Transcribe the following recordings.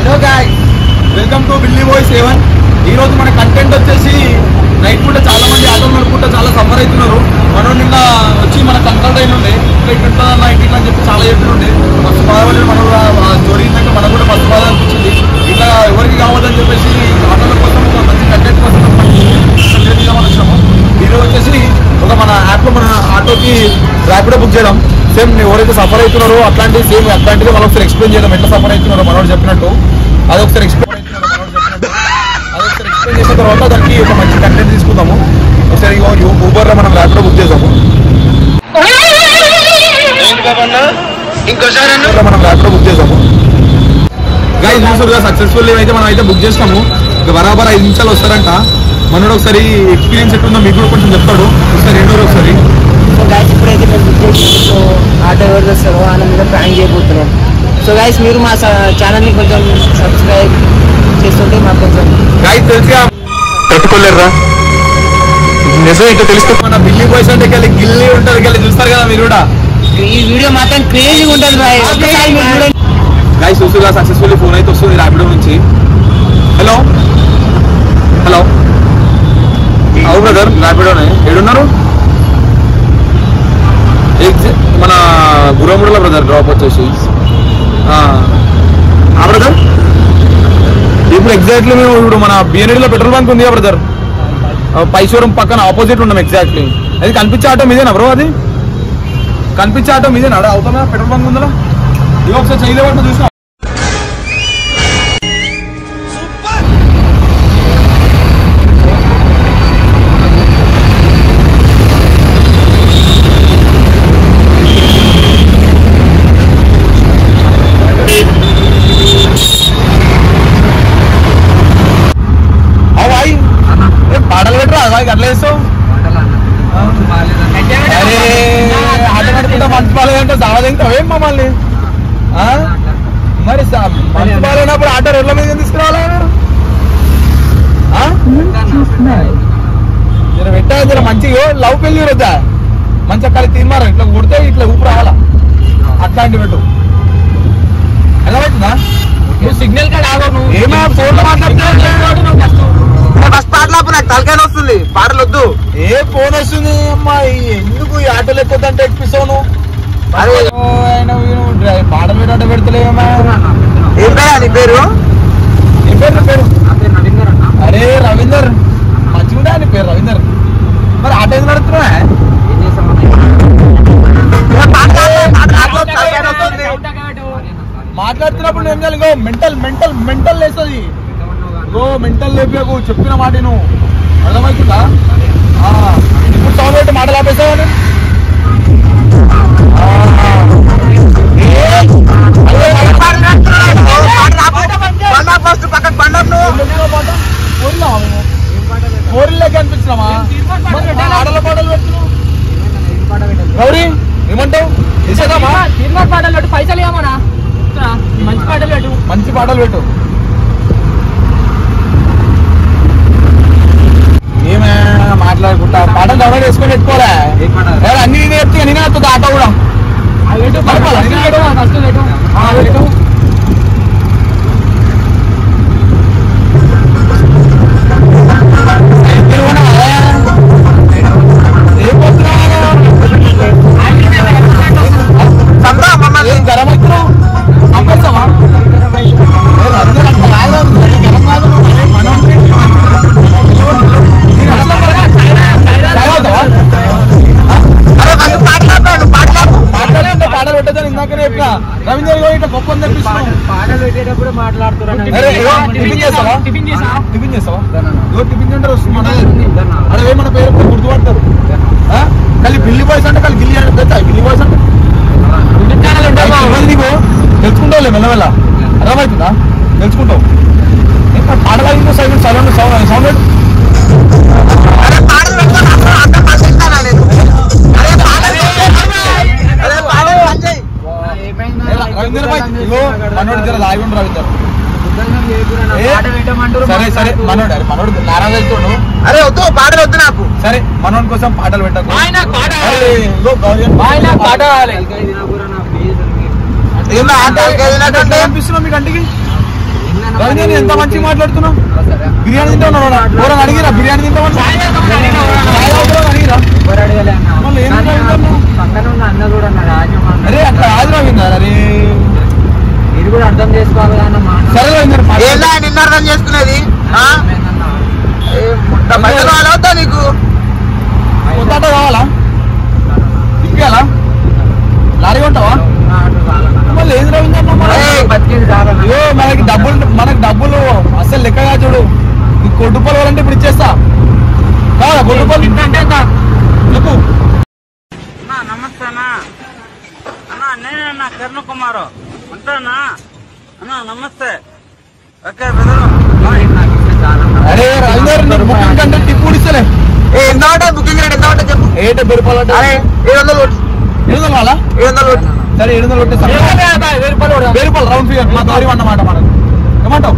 Hello guys, welcome to Billy boy 7. ఈ రోజు మన కంటెంట్ వచ్చేసి నైట్ పూట చాలా మంది ఆటో నడుపుకుంటే చాలా సఫర్ అవుతున్నారు. మనం నిన్న వచ్చి మన కన్సల్ట్ అయిన ఉండే ఇట్లా నైట్ ఇట్లా అని చెప్పి చాలా చెప్తుండే మస్తు బాధపడి మనం స్టోరీ ఇందాక మనకు కూడా మస్తు బాధ అనిపించింది. ఇట్లా ఎవరికి కావద్దని చెప్పేసి ఆటోల కోసం ఒక మంచి కంటెంట్ కోసం వచ్చాము. ఈరోజు వచ్చేసి ఒక మన యాప్లో మన ఆటోకి ర్యాపిడో బుక్ చేయడం. సేమ్ ఎవరైతే సఫర్ అవుతున్నారో అట్లాంటివి సేమ్ అట్లాంటివి మనం ఒకసారి ఎక్స్ప్లెయిన్ చేయడం. ఎట్లా సఫర్ అవుతున్నారో మనోడు చెప్పినట్టు అది ఒకసారి ఎక్స్ప్లెయిన్ చేసిన తర్వాత దానికి ఒక మంచి కంటెంట్ తీసుకుందాము. ఒకసారి ఊబర్లో మనం ర్యాపిడో బుక్ చేద్దాము. మనం ర్యాపిడో బుక్ చేద్దాము. గైస్ చూసారుగా సక్సెస్ఫుల్ అయితే మనం అయితే బుక్ చేస్తాము. ఇక బరాబర్ 5 నిమిషాలు వస్తారంట. మనోడు ఒకసారి ఎక్స్పీరియన్స్ ఎట్లుందో మీకు కూడా కొంచెం చెప్తాడు. ఒకసారి రెండో ఒకసారి సో గైస్ ఇప్పుడైతే మేము బుక్ చేసాము. సో ఆటో ఎవరు వస్తారో ఆయన మీద ప్రాంక్ చేయబోతున్నాం. సో గైస్ మీరు మా ఛానల్ని కొంచెం సబ్స్క్రైబ్ చేస్తుంటే మాకు కొంచెం గైస్ తెలిసిగా పెట్టుకోలేరురా నిజం ఏంటో తెలుసుకో. మన బిల్లీ బాయ్స్ అంటే గిల్లీ ఉంటుంది వెళ్ళి చూస్తారు కదా మీరు కూడా. ఈ వీడియో మాత్రం క్రేజీగా ఉంటుంది బాయ్. గైస్ చూస్తుగా సక్సెస్ఫుల్లీ ఫోన్ అయితే వస్తుంది ర్యాపిడో నుంచి. హలో హలో అవు బ్రదర్, ర్యాపిడోనే ఏడున్నారు? మన గురముడుల బ్రదర్ డ్రాప్ వచ్చేసి బ్రదర్ ఇప్పుడు ఎగ్జాక్ట్లీ మేము ఇప్పుడు మన బిఎన్డీలో పెట్రోల్ బంక్ ఉంది బ్రదర్, పైసూరం పక్కన ఆపోజిట్ ఉన్నాం ఎగ్జాక్ట్లీ. అది కనిపించే ఆటో మీదేనా బ్రో? అది కనిపించే ఆటో మీదేనా? అవుతామా పెట్రోల్ బంక్ ఉందా? ఇవి ఒకసారి చేయలేవాడు చూసినా. పాటలు పెట్టరా అట్లా వేస్తావు? అరే ఆటో నడుపుకుంటా మంచి బాగాలేదంటే దావదేంటావేం మమ్మల్ని? మరి మంచి బాగాలేనప్పుడు ఆటో రోడ్ల మీద తీసుకురావాలా? పెట్టా జర మంచిగా లవ్ పెళ్లి వద్దా మంచిగా కలిసి తీర్మారం ఇట్లా కొడితే ఇట్లా ఊపు రావాలా అట్లాంటివి పెట్టు. ఎలా పెట్టిందా నువ్వు సిగ్నల్ కార్డ్ ఆగవు? ఏమో ఫోన్లో మాట్లాడుతున్నావు. ఫస్ట్ పాటలు నాకు తలకాయ వస్తుంది, పాటలు వద్దు. ఏ ఫోన్ వస్తుంది అమ్మాయి? ఎందుకు ఈ ఆటోలు ఎక్కువదంటే ఎక్కిస్తావు నువ్వు? పాటలు పెట్టంటే పెడతలేమా? ఏం పేరు నీ పేరు? ఏం పేరు పేరు? అరే రవీందర్, మంచిగా నీ పేరు రవీందర్. మరి ఆటో ఎందుకు నడుపుతున్నా? మాట్లాడుతున్నప్పుడు ఏం చేయాలి? ఇంకో మెంటల్ మెంటల్ మెంటల్ లేస్తుంది. ఇంకో మెంటల్ లేపు చెప్పిన మాట నువ్వు అర్థమవుతుందా? ఇప్పుడు సౌండ్ పెట్టి మాటలు ఆపేసావని కోరిల్లోకి అనిపించినామా? ఆటల పాటలు పెడుతున్నావు గౌరీ, ఏమంటావు? పాటలు పెట్టు, పైసలు ఏమన్నా మంచి పాటలు పెట్టు, మంచి పాటలు పెట్టు. ఏమే మాట్లాడుకుంటా పాటలు డౌన్లోడ్ వేసుకొని పెట్టుకోలే అన్ని నేనే చెప్తే నేనే వస్తుంది ఆటో కూడా. గరం అవుతున్నావు పంపిస్తావా? పాటలు పెట్టదని ఇందాకనే చెప్పిన. రవీంద్ర ఇట్లా గొప్ప పాటలు పెట్టేటప్పుడు మాట్లాడుతున్నాను. టిఫిన్ చేస్తావా? టిఫిన్ చేస్తావా? టిఫిన్ సెంటర్ వస్తుంది అదే మన పేరు గుర్తుపడతారు. కలిసి బిల్లీ బాయ్స్ అంటే కలిసి గిల్లీ అంటే బిల్లీ బాయ్స్ అంటే నీకు తెలుసుకుంటావులే మెల్లమెల్ల. అర్థమవుతుందా? తెలుసుకుంటావు. పాటలు ఇంకో సైడ్ సౌండ్ సౌండ్ సౌండ్ మనోడు జర లాగి ఉండరు రవీందర్. సరే సరే మనోడు మనోడు నారాజు అవుతాడు. అరే వద్దు పాటలు వద్దు నాకు. సరే మనోడి కోసం పాటలు పెట్టకు. అనిపిస్తున్నావు మీ కంటికి రవీందర్ ఎంత మంచిగా మాట్లాడుతున్నావు. బిర్యానీ తింటావు ఎవరైనా అడిగిరా? బిర్యానీ తింటామని అడిగిరా? అన్న కూడా అరే అట్లా కాదు రవీందర్. అరే మీరు కూడా అర్థం చేసుకోవాలి కదమ్మా. సరే రవీందర్ నిన్న అర్థం చేసుకునేది అవుతా నీకు కొత్త కావాలా? ఇప్పియాలా? లారీ ఉంటావా? మళ్ళీ ఏది రవీందర్ మనకి డబ్బులు అసలు లెక్కగా చూడు. నీకు కోటి రూపాయలు కావాలంటే ఇప్పుడు ఇచ్చేస్తా. కావాలా కోటి రూపాయలు? చెప్పు. నమస్తే అన్నా. అన్నా నేనన్నా కిరణ్ కుమార్ ఉంటానా అన్నా? నమస్తే. ఓకే అరే రవీందర్ బుకింగ్ కంటే టిప్ కూడా ఇస్తలే. ఎంత ఉంటుంది బుకింగ్ రేట్? ఎంత ఉంటుంది చెప్పు. 70 రూపాయలు అంటే 700 కావాలా? 700 సరే 700 కొట్టేస్తాను. 1000 రూపాయలు రౌండ్ ఫిగర్ మా గౌరీ అన్నమాట. మనకు ఏమంటావు?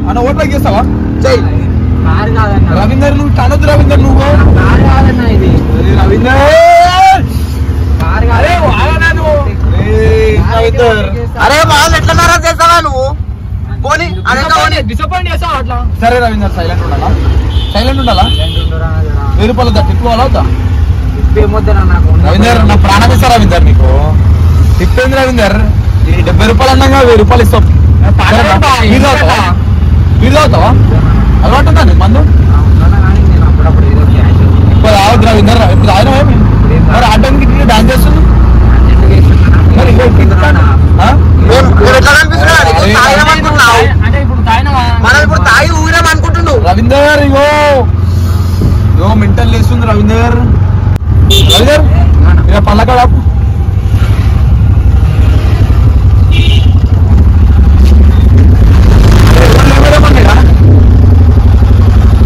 అన్న ఓట్లకి చేస్తావా? రవీందర్ నువ్వు అనొద్దు. రవీందర్ నువ్వు రవీందర్ అరే వాళ్ళు ఎట్లా చేస్తావా నువ్వు? పోనీ డిసప్పాయింట్ చేస్తావు అట్లా. సరే రవీందర్ సైలెంట్ ఉండాలా? 1000 రూపాయలు టిప్ కావాలా వద్దా? రవీందర్ నా ప్రాణం ఇస్తా రవీందర్ నీకు. టిప్ ఏంది రవీందర్? 70 రూపాయలు అన్నాగా 1000 రూపాయలు ఇస్తాం. వీళ్ళు అవుతావా? అలవాటు ఉందా నీకు మందు? ఇప్పుడు రావద్దు రవీందర్. ఇప్పుడు ఆయన మరి ఆటోకి డాన్స్ చేస్తుంది. మరి మనం ఇప్పుడు తాగి ఊరేం అనుకుంటుండు రవీందర్. ఇగో మెంటల్ లేస్తుంది రవీందర్. రవీందర్ ఇక పల్లకాడ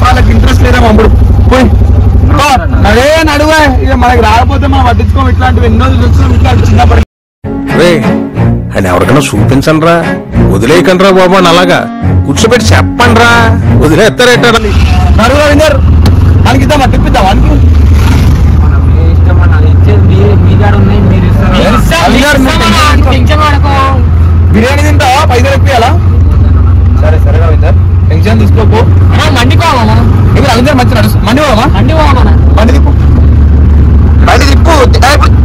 వాళ్ళకి ఇంట్రెస్ట్ లేదా అప్పుడు పోయి నడే నడువే. ఇక మనకి రాకపోతే మనం పట్టించుకోం. ఇట్లాంటివి ఎన్నో చూస్తాం. ఇట్లాంటి చిన్నప్పటి అని ఎవరికైనా చూపించండి రా, వదిలేయకండి రా బాబు అని అలాగా కూర్చోబెట్టి చెప్పండి రా, వదిలేస్తారేటని. నడువు రవీందర్. దానికి ఇద్దామా? టిప్పిద్దాం వానికి. బిర్యానీ తింటావా? పైసలు ఎక్కియాలా? సరే సరే రవీందర్ టెన్షన్ తీసుకోకు. మండిపోవాలా? ఇవి రవీందర్ మంచి నడుస్తుంది. మండి పోవాలా? బండి తిప్పు. బండి తిప్పు.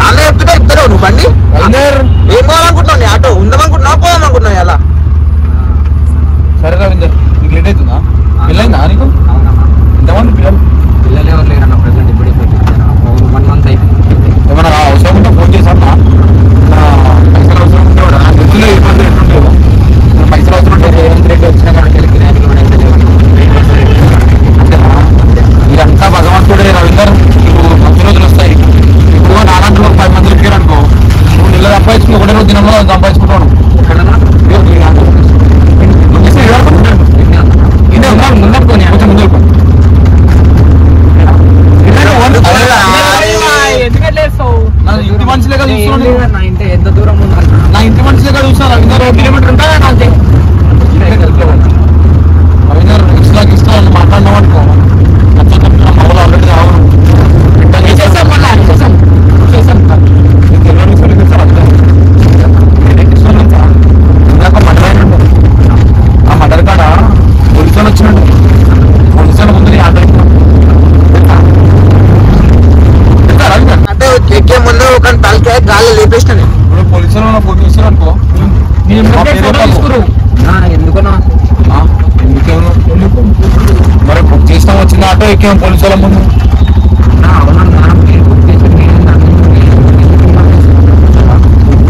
అలా చెప్తుంటే చెప్తావు నువ్వు బండి. రవీందర్ ఏం పోవాలనుకుంటున్నావు? ఆటో ఉందామనుకుంటున్నావు పోదామనుకుంటున్నావు అలా? సరే రవీందర్ నీకు లేట్ అవుతుందా? పెళ్ళైందా నీకు? ఎంతమంది పిల్లలు? ఏమన్నా అవసరం ఉంటే ఫోన్ చేశాను. పైసలు అవసరం ఉంటే కూడా తెలుసులో ఇబ్బంది ఎట్లుంటాయి. పైసలు అవసరం ఉంటే రేవంత్ రెడ్డి వచ్చినా కానీ ఇదంతా భగవంతుడే రవీందర్. ఇప్పుడు మంచి రోజులు వస్తాయి. ఇప్పుడు నాలుగు 10 మంది ఎక్కారు అనుకో, నువ్వు నెల సంపాదించుకుని ఒకటే రోజు దినంలో సంపాదించుకుంటాను. కొంచెం ముందు ఇంటి మనుషులేగా చూస్తున్నాను. ఎంత దూరం నా ఇంటి మనుషులేగా చూస్తాను. రవీందర్ 1 కిలోమీటర్ ఉంటా అంతే. రవీందర్ ఇస్తాను మాట్లాడినాం అనుకో మొదలు ఆల్రెడీ రావు. ఆ మడర్ కాడ పోలీసులు వచ్చినట్టు. పోలీసుల ముందు అంటే ఎక్కే ముందు ఒక తలకాయ గాలి లేపేసిన ఇప్పుడు పోలీసులు ఫోటో ఇస్తారు అనుకో. ఎందుకున్నా ఎందుకు మరి బుక్ చేస్తాం? వచ్చిన ఆటో ఎక్కాం పోలీసుల ముందు.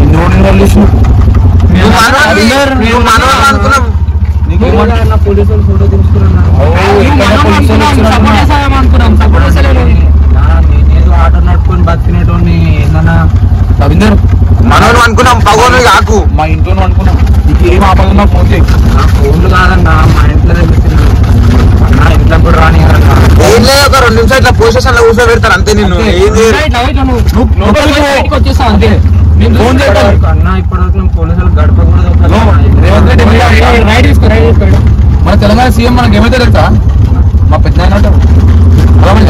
ఎన్ని రోజులు వాళ్ళు చేసిన అనుకున్నాం. పోలీసులు ఫోటో తీసుకున్నాను. నేనేదో ఆటో నడుపుకొని బతికినటువంటి ఏమన్నా రవీందర్ మనం అనుకున్నాం పగోను కాకు. మా ఇంట్లోనే అనుకున్నాం. నీకు ఏం ఆపదన్నా ఫోన్ చేయి. ఫోన్లు కాదన్నా మా ఇంట్లో తెలుస్తున్నాను. ఇంట్లో కూడా రాని ఏం లేదు, ఒక 2 నిమిషాలు ఇట్లా పోలీస్ స్టేషన్ లో కూర్చోబెడతారు అంతే. నిన్ను వచ్చేస్తావు అంతే. ఫోన్ చేయడానికి అన్న ఇప్పటివరకు నేను పోలీసులు గడప కూడా రేవంత్ రెడ్డి మన తెలంగాణ సీఎం మనకి ఏమైతే తెలుసా? మా పెద్ద అలా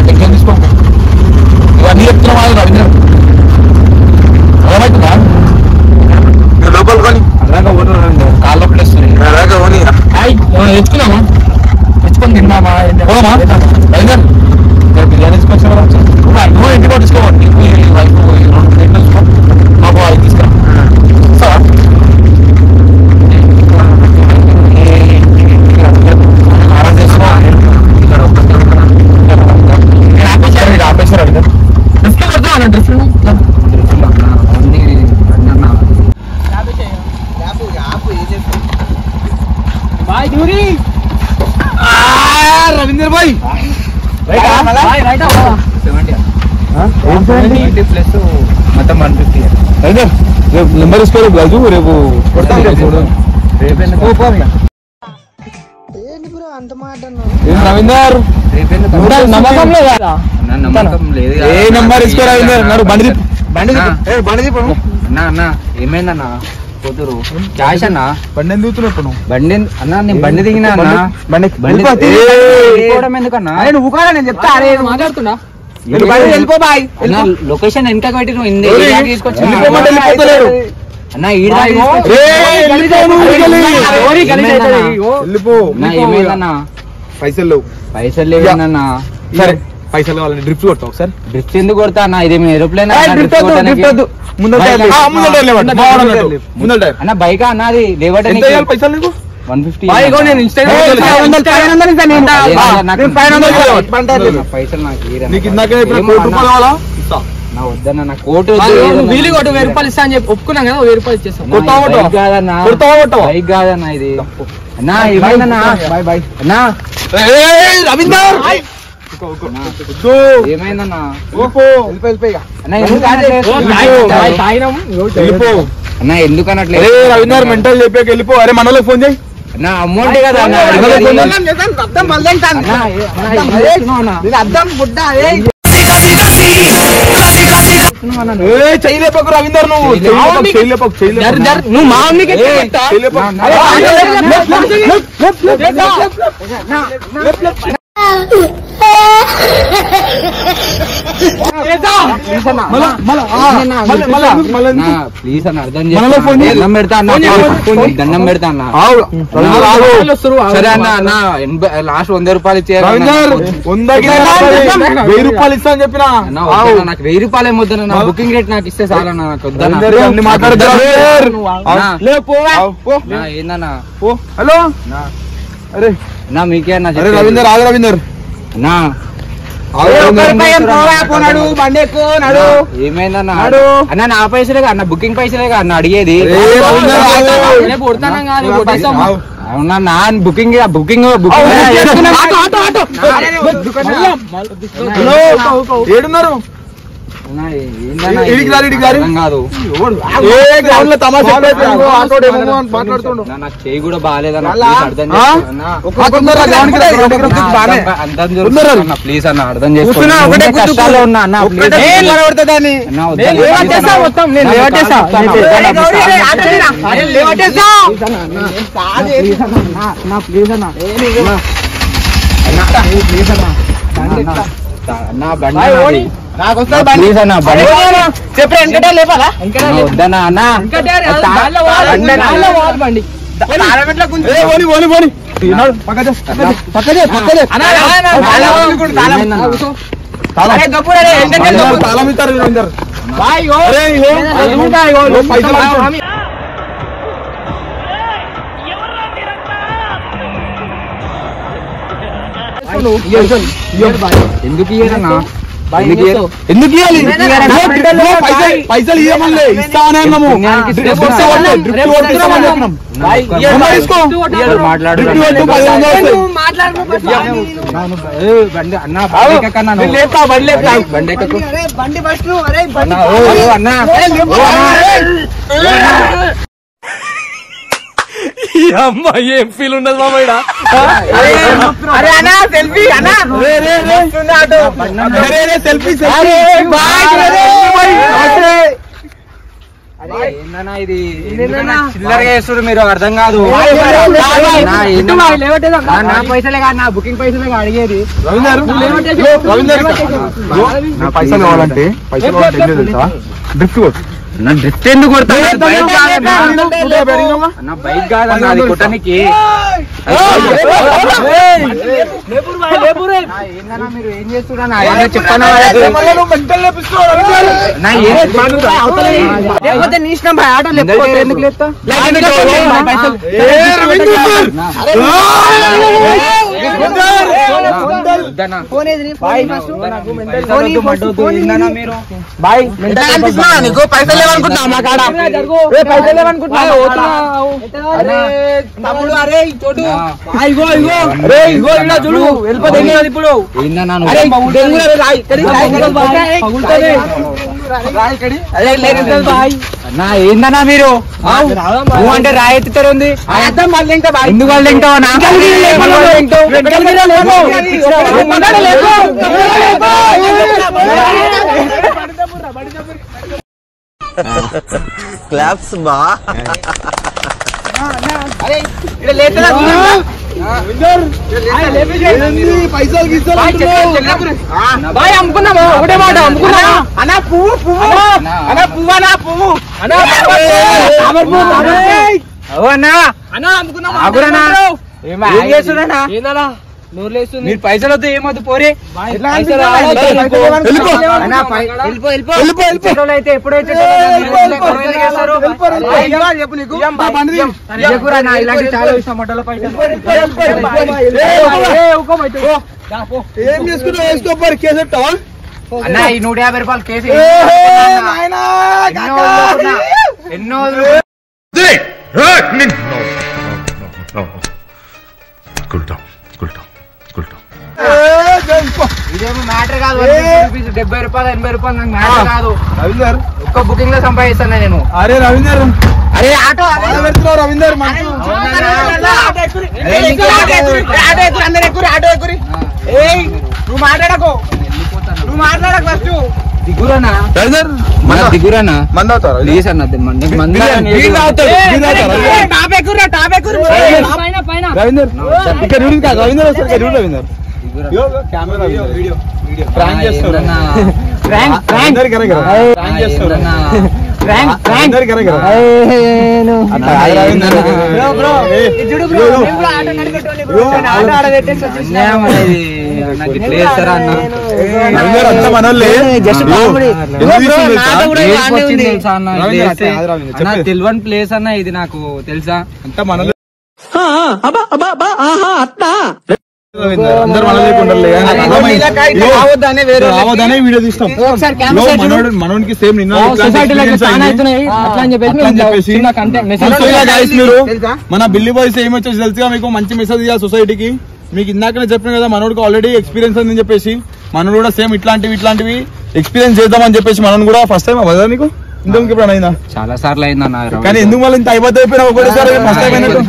టెన్షన్ తీసుకో. ఇవన్నీ చెప్తున్నాం రవీంద్ర. రవీందర్ భాయ్ మొత్తం 150 నెంబర్ ఇసుకోరు రాజు రేపు రవీందర్ నమ్మకం లేదు ఏ నెంబర్ ఇసుకో రవీందర్ నాడు బండి అన్న ఏమైందన్నా కూతురు క్యాష్ అన్న బండి ఎందుకు నువ్వు బండి అన్న నేను బండి దిగినా అన్న బండి ఎందుకన్నా నువ్వు కూడా నేను చెప్తా అరే మాట్లాడుతున్నా వెళ్ళిపో బాయ్ లొకేషన్ వెనక పెట్టి నువ్వు తీసుకొచ్చి అన్న ఏమైందన్నా పైసలు లేవు పైసలు లేవన్నా సరే పైసలు కావాలని డ్రిప్స్ కొడతావు ఒకసారి డ్రిఫ్ట్ ఎందుకు కొడతా అన్న ఇదేమి ఏరోప్లేన్ అన్న బైక్ అన్నది లేవటానికి పైసలు నీకు 150 పైసలు నాకు నీకు ఇందాక కోటి రూపాయలు కావాలా నా వద్దన్న నా కోటు వీలు కొట్టు 1000 రూపాయలు ఇస్తా అని చెప్పి ఒప్పుకున్నాం కదా 1000 రూపాయలు ఇచ్చేస్తాం బైక్ కాదన్నా ఇది అన్నా ఏమైందన్నా బాయ్ బాయ్ అన్నా రవీందర్ ఏమైందన్నా అన్నా ఎందుకు అనట్లేదు రవీందర్ మెంటల్ చెప్పాక వెళ్ళిపో అరే మనలో ఫోన్ చేయి అన్నా అమౌంట్ కదా చేయలేపకు రవీందర్ నువ్వు నువ్వు మా అమ్మకి ప్లీజ్ అన్న అర్థం దండం పెడతా అన్న దండం పెడతా అన్న సరే అన్న అన్న లాస్ట్ 100 రూపాయలు ఇచ్చారు 1000 రూపాయలు ఇస్తా అని చెప్పిన నాకు 1000 రూపాయలు ఏమొద్దన్న నా బుకింగ్ రేట్ నాకు ఇస్తే చాలన్నా నాకు వద్దన్నా ఏందన్నా హలో అరే అన్నా మీకే అన్న రవీందర్ ఆగు రవీందర్ అన్నా ఏమైందన్నా అన్న నా పైసలేగా అన్న బుకింగ్ పైసలేగా అన్న అడిగేది అవునా నా బుకింగ్ బుకింగ్ ఏడున్నారు కాదు నాకు చేయి కూడా బాగాలేదన్న ప్లీజ్ అన్న అర్థం చేసుకున్నా ఉన్నా అన్న ప్లీజ్ అన్న నా బండి ప్లీజ్ అన్న వద్దన్నా అన్న తాళం ఇస్తారు రవీందర్ ఎందుకు ఇయ్యారన్నా ఎందుకు ఇవ్వాలి పైసలు ఇవ్వమలే ఇస్తానే అన్నాము అమ్మాయి ఏం ఫీల్ ఉండదు మామయ్య ఇది చిల్లరగా చేస్తున్నారు మీరు అర్థం కాదు నా పైసలే కాదు నా బుకింగ్ పైసలే అడిగేది నా పైసలు కావాలంటే డ్రిఫ్ట్ నా డ్రిఫ్ట్ ఎందుకు కొడతా నా బైక్ కాదన్న అది కొట్టడానికి మీరు ఏం చేస్తున్నా చెప్పాను ఆటో ఎందుకు లేస్తా ఫోన్ ఏది బాయ్ నీకు పైసలు లేవనుకుంటున్నా మా కాడ పైసలు లేవనుకుంటున్నావు చూడు వెళ్ళిపోతే ఇప్పుడు ఏందన్నా మీరు అంటే రాయి ఎత్తుతారు ఉంది ఎందుకు వాళ్ళు తింటావా క్లాప్స్ బా బాయ్ అమ్ముకున్నాము ఒకటే మాట అమ్ముకున్నాము అన్నా పువ్వు పువ్వు అన్నా పువ్వు అన్నా పువ్వు అన్నా అన్నా అన్నా అమ్ముకున్నాము ఏం చేస్తున్నా మీరు పైసలు వద్దు ఏమొద్దు పోరే అయితే ఎప్పుడైతే ఇలాంటి చాలా ఇష్టం మొట్టలో ఏం చేసుకుంటావు వేసుకోపోరు కేసు పెట్టావా అన్న ఈ 150 రూపాయలు కేసు ఎన్నో ఇదేమో మ్యాటర్ కాదు 70 రూపాయలు 80 రూపాయలు నాకు మ్యాటర్ కాదు రవీందర్ ఒక్క బుకింగ్ లో సంపాదిస్తాను నేను అరే రవీందర్ అరే ఆటో పెడుతున్నావు రవీందర్ నువ్వు మాట్లాడకు ఫస్ట్ దిగురానా దిగురానా మంద అవుతారా ప్లీజ్ అన్న రవీందర్ ఇక్కడ రవీందర్ వస్తారు రవీందర్ కెమెరా వీడియో ప్రాంక్ చేస్తున్నా తెలియని ప్లేస్ అన్న ఇది నాకు తెలుసా అంత మనలో అందరు రావద్దనే వీడియో తీస్తాం మనోనికి సేమ్ మీరు మన బిల్లి బాయ్స్ ఏమొచ్చేసి తెలుసుగా మీకు మంచి మెసేజ్ ఇవ్వాలి సొసైటీకి మీకు ఇందాకనే చెప్పిన కదా మనోడికి ఆల్రెడీ ఎక్స్పీరియన్స్ అని చెప్పేసి మనోడు కూడా సేమ్ ఇట్లాంటివి ఎక్స్పీరియన్స్ చేద్దామని చెప్పేసి మనం కూడా ఫస్ట్ టైం అవ్వదా నీకు ఇంతకు ఎప్పుడు అయిందా చాలా సార్లు అయిందన్న కానీ ఎందుకు మళ్ళీ ఇంత అయిపోతే అయిపోయినా ఒకటేసారి ఫస్ట్ టైం అయినట్టు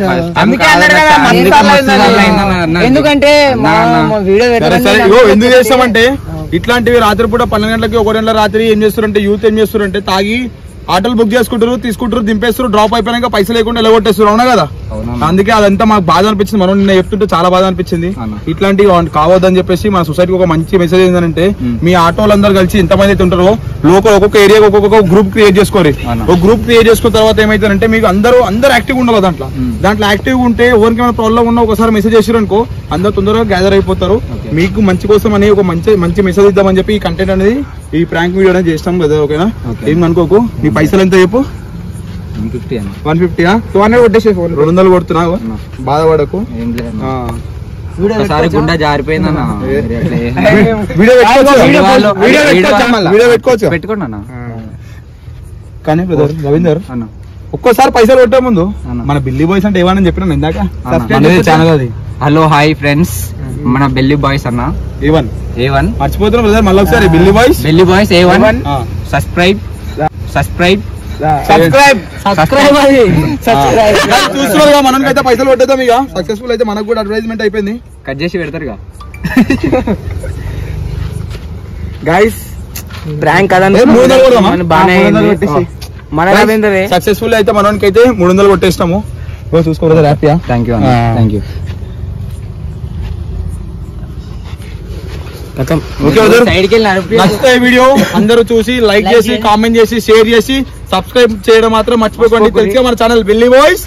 ఎందుకంటే ఎందుకు చేస్తామంటే ఇట్లాంటివి రాత్రిపూట 12 గంటలకి 1 గంటల రాత్రి ఏం చేస్తారంటే యూత్ ఏం చేస్తారంటే తాగి ఆటోలు బుక్ చేసుకుంటారు తీసుకుంటారు దింపేస్తారు డ్రాప్ అయిపోయినాక పైసలు లేకుండా ఎలగొట్టేస్తారు అవునా కదా అందుకే అదంతా మాకు బాధ అనిపించింది మనం నిన్న చెప్తుంటే చాలా బాధ అనిపించింది ఇట్లాంటివి కావద్దని చెప్పేసి మన సొసైటీకి ఒక మంచి మెసేజ్ ఏంటంటే మీ ఆటోలందరూ కలిసి ఎంతమంది అయితే ఉంటారో లోకల్ ఒక్కొక్క ఏరియాకి ఒక్కొక్క గ్రూప్ క్రియేట్ చేసుకోరు ఒక గ్రూప్ క్రియేట్ చేసుకున్న తర్వాత ఏమైతుందంటే మీకు అందరూ యాక్టివ్ ఉండాలి దాంట్లో యాక్టివ్ ఉంటే ఎవరికైనా ప్రాబ్లం ఉన్నా ఒకసారి మెసేజ్ చేసారు అనుకో అందరు తొందరగా గ్యాదర్ అయిపోతారు మీకు మంచి కోసం అని ఒక మంచి మెసేజ్ ఇద్దామని చెప్పి ఈ కంటెంట్ అనేది ఈ ప్రాంక్ వీడియో అనేది చేస్తాం కదా ఓకేనా ఏం అనుకోకు నీ పైసలు ఎంత చెప్పు 150 200 కొట్టేసే 200 కొడుతున్నావు బాధపడకు గుండా జారిపోయిందన్న వీడియో పెట్టుకోవచ్చు పెట్టుకోండి అన్న కానీ బ్రదర్ రవీందర్ అన్న ఒక్కోసారి పైసలు కొట్టే ముందు మన బిల్లీ బాయ్స్ అంటే ఏమని చెప్పినా ఇందాక ఛానల్ అది హలో హాయ్ ఫ్రెండ్స్ మన బెల్లీ బాయ్స్ అన్న A1 మర్చిపోతున్నా బ్రదర్ మళ్ళీ ఒకసారి బిల్లీ బాయ్స్ A1 సబ్స్క్రైబ్ చూస్తున్నారు మనకైతే పైసలు కొట్టేద్దాం ఇక సక్సెస్ఫుల్ అయితే మనకు కూడా అడ్వర్టైజ్మెంట్ అయిపోయింది కట్ చేసి పెడతారుగా గైస్ ప్రాంక్ కదండి సక్సెస్ఫుల్ అయితే మనకి అయితే 300 కొట్టేస్తాము చూసుకోలేదు హ్యాపీయా థ్యాంక్ యూ నచ్చితే వీడియో అందరూ చూసి లైక్ చేసి కామెంట్ చేసి షేర్ చేసి సబ్స్క్రైబ్ చేయడం మాత్రం మర్చిపోకండి. తెలిసి మన ఛానల్ బిల్లీ బాయ్స్